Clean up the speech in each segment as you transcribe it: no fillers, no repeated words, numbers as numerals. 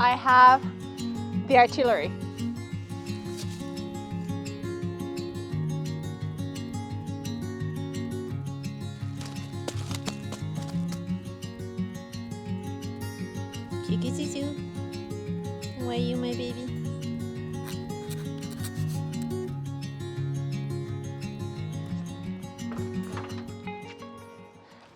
I have the artillery. Why you, my baby?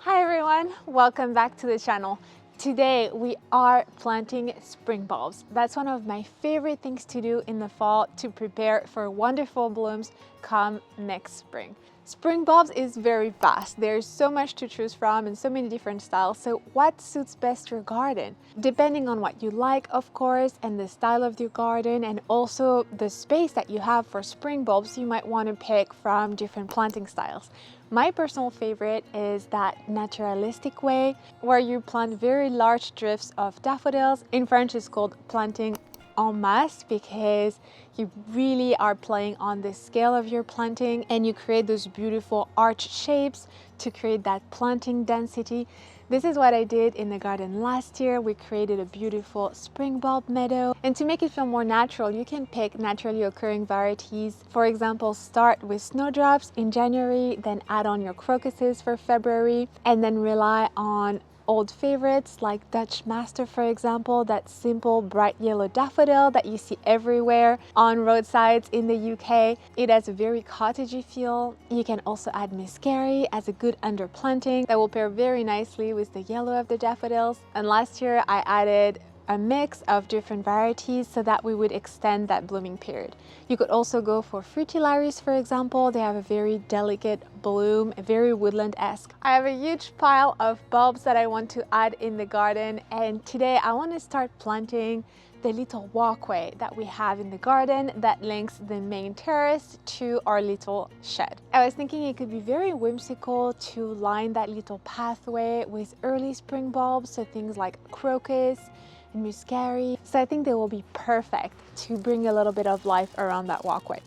Hi everyone, welcome back to the channel. Today we are planting spring bulbs. That's one of my favorite things to do in the fall to prepare for wonderful blooms come next spring. Spring bulbs is very vast. There's so much to choose from and so many different styles. So what suits best your garden? Depending on what you like, of course, and the style of your garden and also the space that you have for spring bulbs, you might want to pick from different planting styles. My personal favorite is that naturalistic way where you plant very large drifts of daffodils. In French, it's called planting en masse because you really are playing on the scale of your planting and you create those beautiful arch shapes to create that planting density. This is what I did in the garden last year. We created a beautiful spring bulb meadow. And to make it feel more natural, you can pick naturally occurring varieties. For example, start with snowdrops in January, then add on your crocuses for February, and then rely on old favorites like Dutch Master, for example, that simple bright yellow daffodil that you see everywhere on roadsides in the UK. It has a very cottagey feel. You can also add Muscari as a good underplanting that will pair very nicely with the yellow of the daffodils. And last year I added a mix of different varieties so that we would extend that blooming period. You could also go for fritillaries, for example. They have a very delicate bloom, very woodland-esque. I have a huge pile of bulbs that I want to add in the garden, and today I want to start planting the little walkway that we have in the garden that links the main terrace to our little shed. I was thinking it could be very whimsical to line that little pathway with early spring bulbs, so things like crocus, Muscari. So I think they will be perfect to bring a little bit of life around that walkway.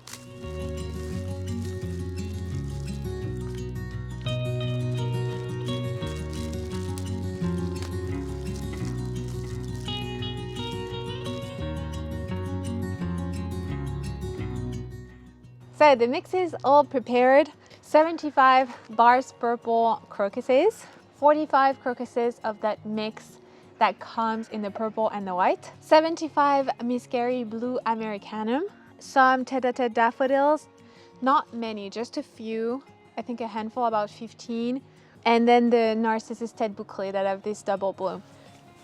So the mix is all prepared. 75 bars purple crocuses, 45 crocuses of that mix that comes in the purple and the white, 75 Muscari blue Americanum, some tete-a-tete daffodils, not many, just a few, I think a handful, about 15, and then the narcissus tête bouclée that have this double bloom.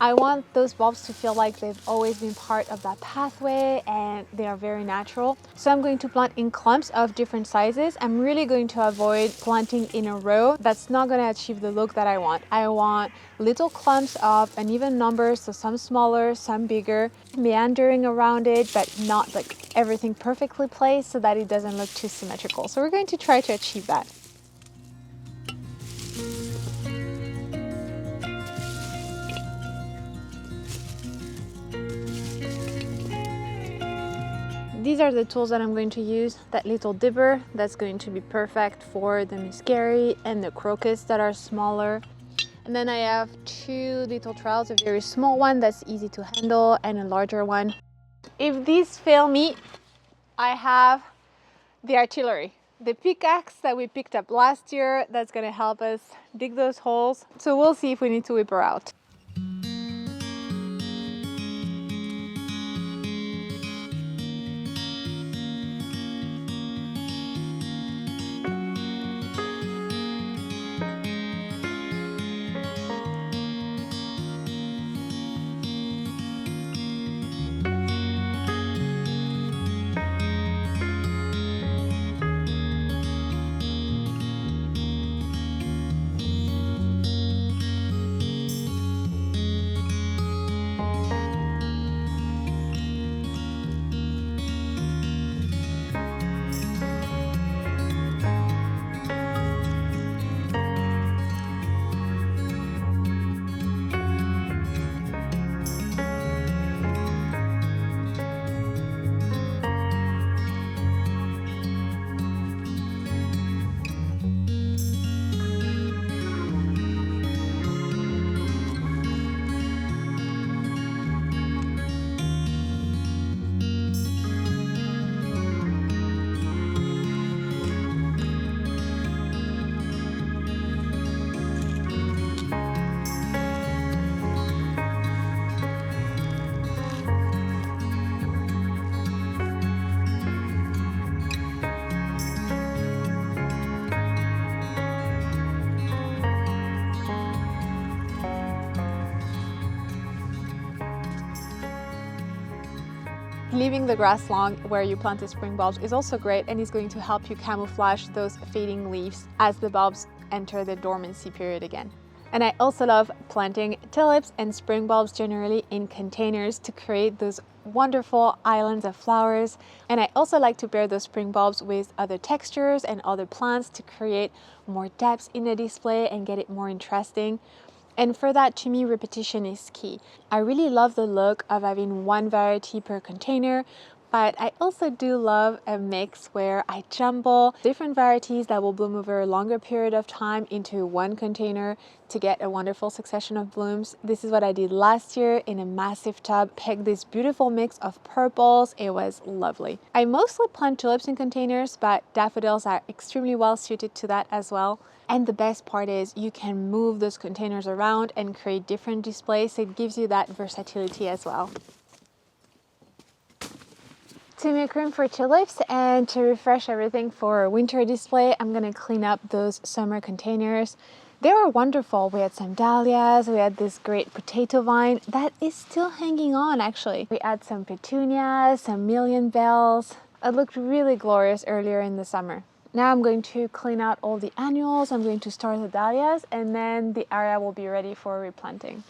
I want those bulbs to feel like they've always been part of that pathway and they are very natural. So I'm going to plant in clumps of different sizes. I'm really going to avoid planting in a row. That's not going to achieve the look that I want. I want little clumps of an even number, so some smaller, some bigger, meandering around it, but not like everything perfectly placed so that it doesn't look too symmetrical. So we're going to try to achieve that. These are the tools that I'm going to use. That little dipper, that's going to be perfect for the Muscari and the crocus that are smaller. And then I have two little trowels, a very small one that's easy to handle and a larger one. If these fail me, I have the artillery. The pickaxe that we picked up last year, that's gonna help us dig those holes. So we'll see if we need to whip her out. Leaving the grass long where you planted spring bulbs is also great, and is going to help you camouflage those fading leaves as the bulbs enter the dormancy period again. And I also love planting tulips and spring bulbs generally in containers to create those wonderful islands of flowers. And I also like to pair those spring bulbs with other textures and other plants to create more depth in the display and get it more interesting. And for that, to me, repetition is key. I really love the look of having one variety per container, but I also do love a mix where I jumble different varieties that will bloom over a longer period of time into one container to get a wonderful succession of blooms. This is what I did last year in a massive tub. Picked this beautiful mix of purples. It was lovely. I mostly plant tulips in containers, but daffodils are extremely well suited to that as well. And the best part is you can move those containers around and create different displays, so it gives you that versatility as well. To make room for tulips and to refresh everything for a winter display, I'm going to clean up those summer containers. They were wonderful. We had some dahlias, we had this great potato vine that is still hanging on actually. We had some petunias, some million bells. It looked really glorious earlier in the summer. Now I'm going to clean out all the annuals, I'm going to store the dahlias, and then the area will be ready for replanting.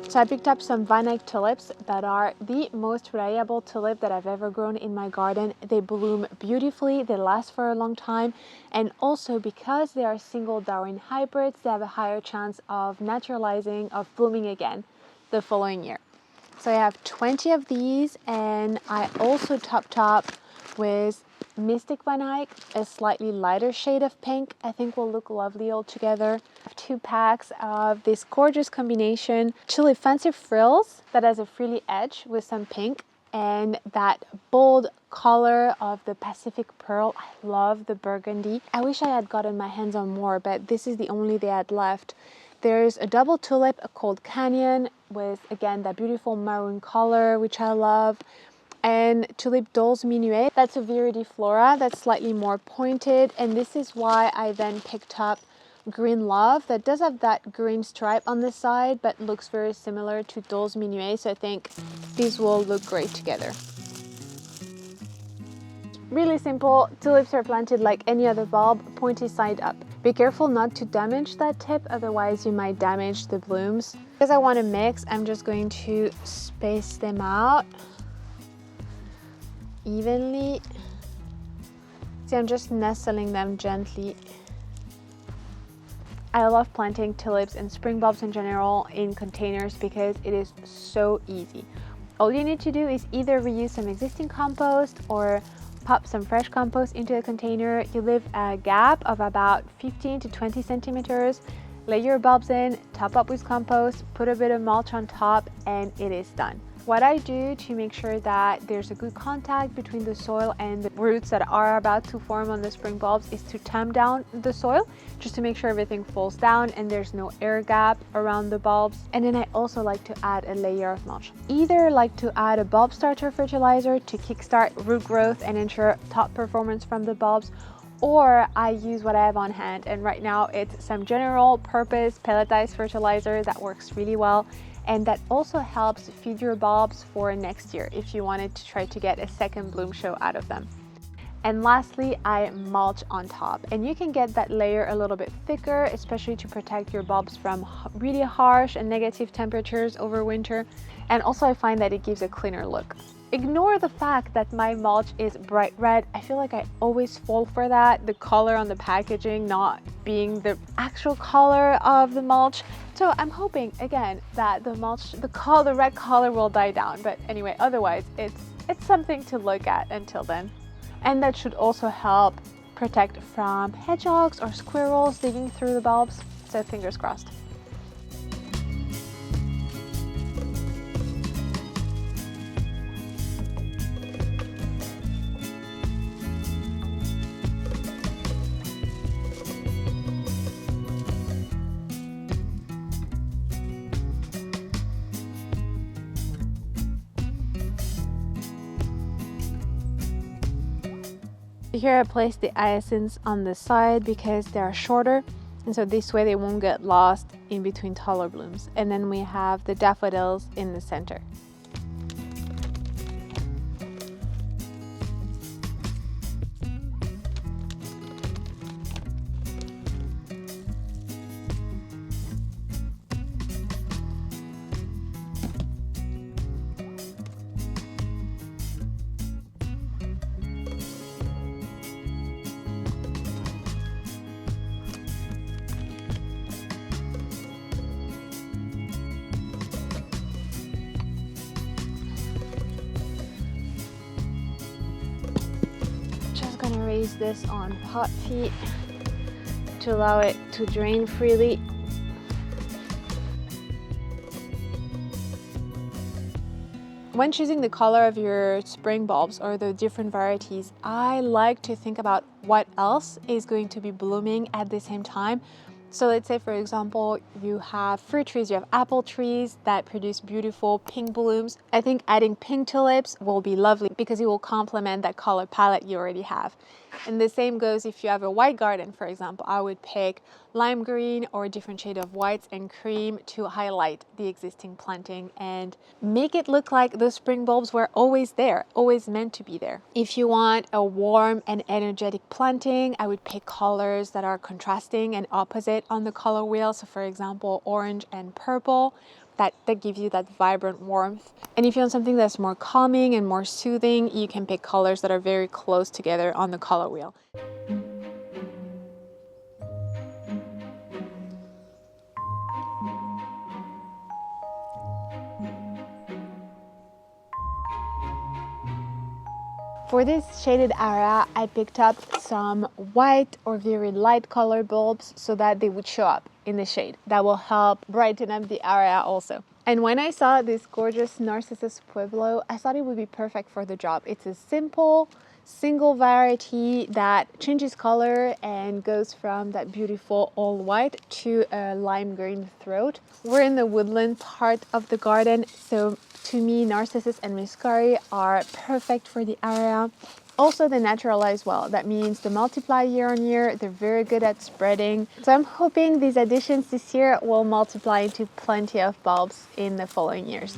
So I picked up some vine-like tulips that are the most reliable tulip that I've ever grown in my garden. They bloom beautifully, they last for a long time, and also because they are single Darwin hybrids, they have a higher chance of naturalizing, of blooming again the following year. So I have 20 of these, and I also topped up with Mystic Vine, a slightly lighter shade of pink. I think will look lovely all together. I have 2 packs of this gorgeous combination Tulip Fancy Frills that has a frilly edge with some pink, and that bold color of the Pacific Pearl. I love the burgundy. I wish I had gotten my hands on more, but this is the only they had left. There's a double tulip called Canyon with, again, that beautiful maroon color, which I love. And Tulip Dolls Minuet, that's a viridiflora that's slightly more pointed, and this is why I then picked up Green Love that does have that green stripe on the side but looks very similar to Dolls Minuet, so I think these will look great together. Really simple. Tulips are planted like any other bulb, pointy side up. Be careful not to damage that tip, otherwise you might damage the blooms. Because I want to mix, I'm just going to space them out evenly. See, I'm just nestling them gently. I love planting tulips and spring bulbs in general in containers because it is so easy. All you need to do is either reuse some existing compost or pop some fresh compost into a container. You leave a gap of about 15 to 20 centimeters, lay your bulbs in, top up with compost, put a bit of mulch on top, and it is done. What I do to make sure that there's a good contact between the soil and the roots that are about to form on the spring bulbs is to tamp down the soil, just to make sure everything falls down and there's no air gap around the bulbs. And then I also like to add a layer of mulch. Either like to add a bulb starter fertilizer to kickstart root growth and ensure top performance from the bulbs, or I use what I have on hand, and right now it's some general purpose pelletized fertilizer that works really well. And that also helps feed your bulbs for next year if you wanted to try to get a second bloom show out of them. And lastly, I mulch on top, and you can get that layer a little bit thicker, especially to protect your bulbs from really harsh and negative temperatures over winter. And also I find that it gives a cleaner look. Ignore the fact that my mulch is bright red. I feel like I always fall for that, the color on the packaging not being the actual color of the mulch. So I'm hoping again that the mulch, the red color will die down. But anyway, otherwise it's something to look at until then. And that should also help protect from hedgehogs or squirrels digging through the bulbs. So fingers crossed. Here I placed the hyacinths on the side because they are shorter, and so this way they won't get lost in between taller blooms. And then we have the daffodils in the center. Gonna raise this on pot feet to allow it to drain freely. When choosing the color of your spring bulbs or the different varieties, I like to think about what else is going to be blooming at the same time. So let's say, for example, you have fruit trees, you have apple trees that produce beautiful pink blooms. I think adding pink tulips will be lovely because it will complement that color palette you already have. And the same goes if you have a white garden, for example. I would pick lime green or a different shade of whites and cream to highlight the existing planting and make it look like those spring bulbs were always there, always meant to be there. If you want a warm and energetic planting, I would pick colors that are contrasting and opposite on the color wheel. So for example, orange and purple. That gives you that vibrant warmth. And if you want something that's more calming and more soothing, you can pick colors that are very close together on the color wheel. For this shaded area, I picked up some white or very light color bulbs so that they would show up in the shade. That will help brighten up the area also. And when I saw this gorgeous Narcissus Pueblo, I thought it would be perfect for the job. It's a simple, single variety that changes color and goes from that beautiful all white to a lime green throat. We're in the woodland part of the garden, so to me, Narcissus and Muscari are perfect for the area. Also, they naturalize well. That means they multiply year on year. They're very good at spreading. So I'm hoping these additions this year will multiply into plenty of bulbs in the following years.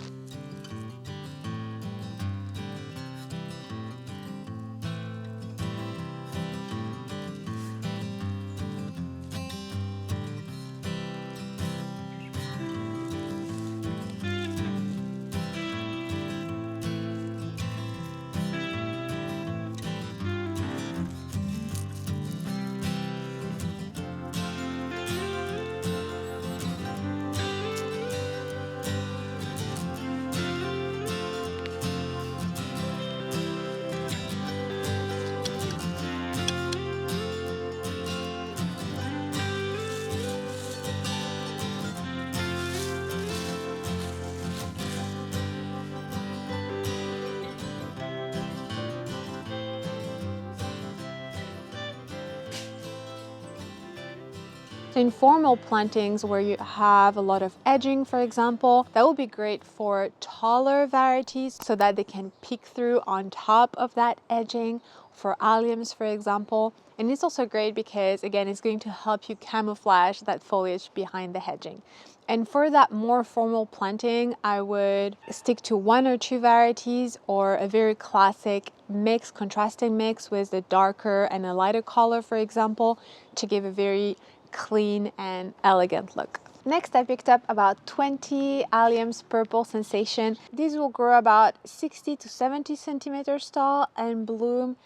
Informal plantings where you have a lot of edging, for example, that will be great for taller varieties so that they can peek through on top of that edging, for alliums, for example. And it's also great because, again, it's going to help you camouflage that foliage behind the hedging. And for that more formal planting, I would stick to one or two varieties or a very classic mix, contrasting mix with a darker and a lighter color, for example, to give a very clean and elegant look. Next, I picked up about 20 alliums purple sensation. These will grow about 60 to 70 centimeters tall and bloom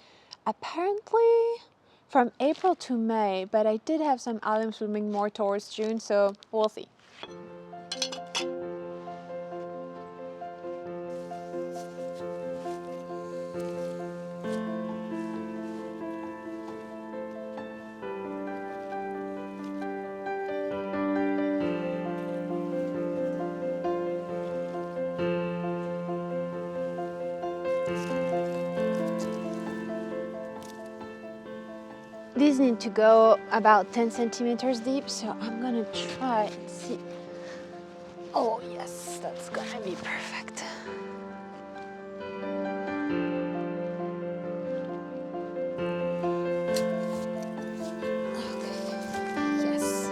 apparently from April to May, but I did have some alliums blooming more towards June, so we'll see. These need to go about 10 centimeters deep, so I'm gonna try and see. Oh yes, that's gonna be perfect. Okay, yes.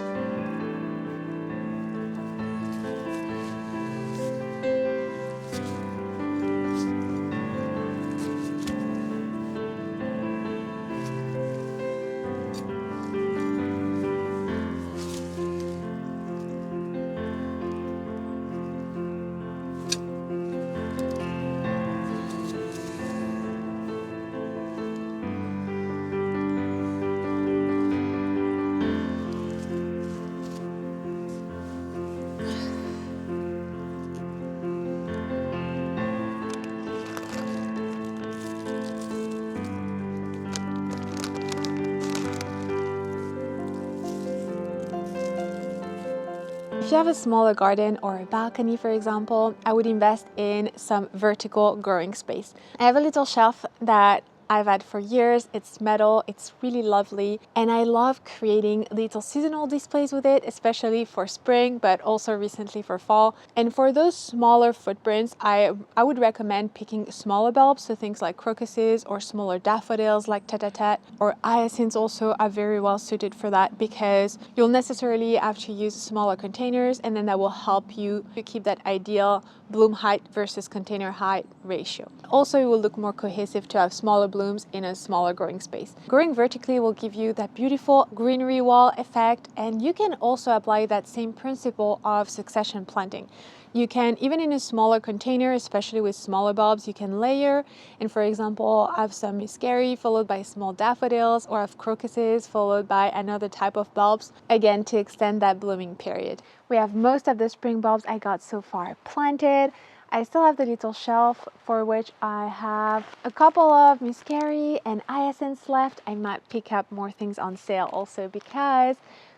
If you have a smaller garden or a balcony, for example, I would invest in some vertical growing space. I have a little shelf that I've had for years. It's metal, it's really lovely, and I love creating little seasonal displays with it, especially for spring, but also recently for fall. And for those smaller footprints, I would recommend picking smaller bulbs, so things like crocuses or smaller daffodils like tete-a-tete, or hyacinths also are very well suited for that, because you'll necessarily have to use smaller containers, and then that will help you to keep that ideal bloom height versus container height ratio. Also, it will look more cohesive to have smaller blooms in a smaller growing space. Growing vertically will give you that beautiful greenery wall effect, and you can also apply that same principle of succession planting. You can, even in a smaller container, especially with smaller bulbs, you can layer and, for example, have some muscari followed by small daffodils, or have crocuses followed by another type of bulbs, again to extend that blooming period. We have most of the spring bulbs I got so far planted. I still have the little shelf for which I have a couple of muscari and hyacinths left. I might pick up more things on sale also, because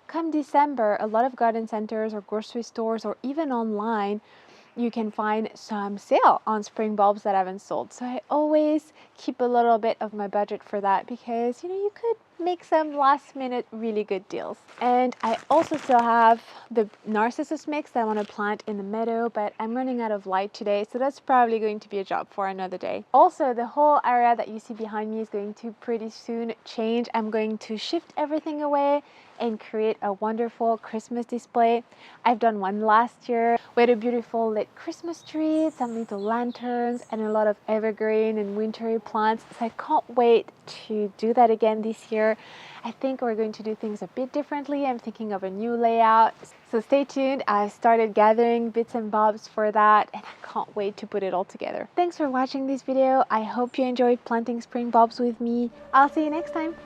come December, a lot of garden centers or grocery stores or even online, you can find some sale on spring bulbs that I haven't sold. So I always keep a little bit of my budget for that, because you could make some last minute really good deals. And I also still have the narcissus mix that I want to plant in the meadow, but I'm running out of light today, so that's probably going to be a job for another day. Also, the whole area that you see behind me is going to pretty soon change. I'm going to shift everything away and create a wonderful Christmas display. I've done one last year. We had a beautiful lit Christmas tree, some little lanterns, and a lot of evergreen and wintry plants. So I can't wait to do that again this year. I think we're going to do things a bit differently. I'm thinking of a new layout. So stay tuned. I've started gathering bits and bobs for that, and I can't wait to put it all together. Thanks for watching this video. I hope you enjoyed planting spring bulbs with me. I'll see you next time.